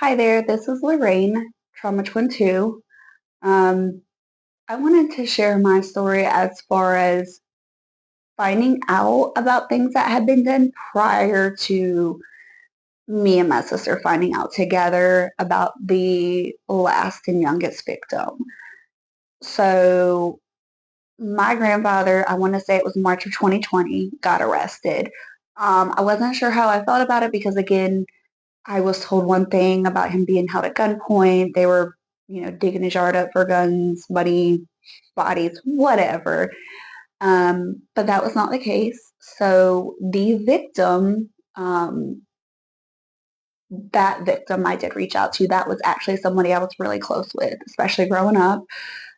Hi there, this is Lorraine, Trauma Twin 2. Um, I wanted to share my story as far as finding out about things that had been done prior to me and my sister finding out together about the last and youngest victim. So, my grandfather, I want to say it was March of 2020, got arrested. I wasn't sure how I felt about it because, again, I was told one thing about him being held at gunpoint. They were, digging his yard up for guns, money, bodies, whatever. But that was not the case. So the victim, that victim I did reach out to, that was actually somebody I was really close with, especially growing up.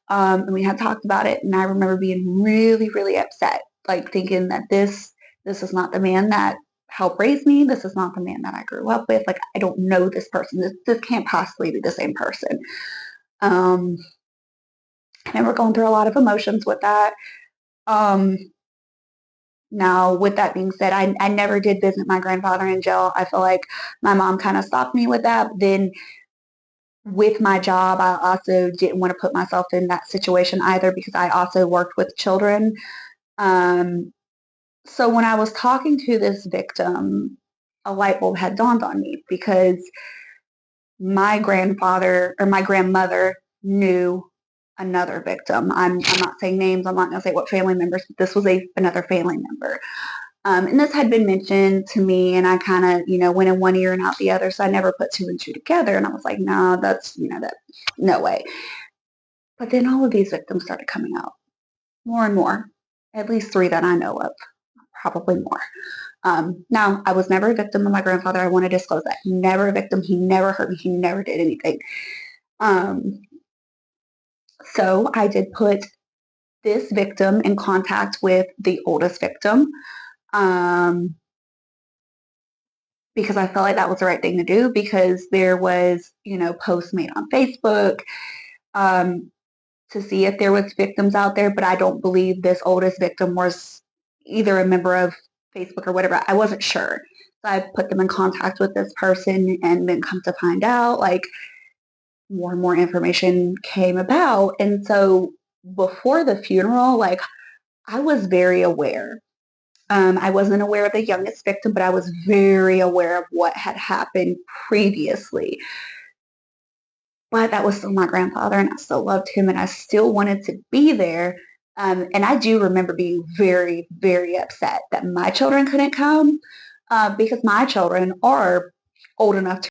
And we had talked about it, and I remember being really, really upset, like thinking that this is not the man that helped raise me. This is not the man that I grew up with. Like I don't know this person. This can't possibly be the same person. Um, I remember going through a lot of emotions with that. Um, Now, with that being said, I never did visit my grandfather in jail. I feel like my mom kind of stopped me with that. Then with my job, I also didn't want to put myself in that situation either because I also worked with children. Um, so when I was talking to this victim, a light bulb had dawned on me because my grandfather or my grandmother knew another victim. I'm not saying names. I'm not going to say what family members, but this was another family member. And this had been mentioned to me, and I kind of, went in one ear and out the other. So I never put two and two together. And I was like, no, that's, that, no way. But then all of these victims started coming out more and more, at least three that I know of, probably more. Now, I was never a victim of my grandfather. I want to disclose that. Never a victim. He never hurt me. He never did anything. Um, so I did put this victim in contact with the oldest victim um, because I felt like that was the right thing to do because there was, posts made on Facebook um, to see if there was victims out there, but I don't believe this oldest victim was either a member of Facebook or whatever. I wasn't sure. So I put them in contact with this person and then come to find out like more and more information came about. And so before the funeral, like I was very aware. I wasn't aware of the youngest victim, but I was very aware of what had happened previously. But that was still my grandfather, and I still loved him, and I still wanted to be there. And I do remember being very, very upset that my children couldn't come because my children are old enough to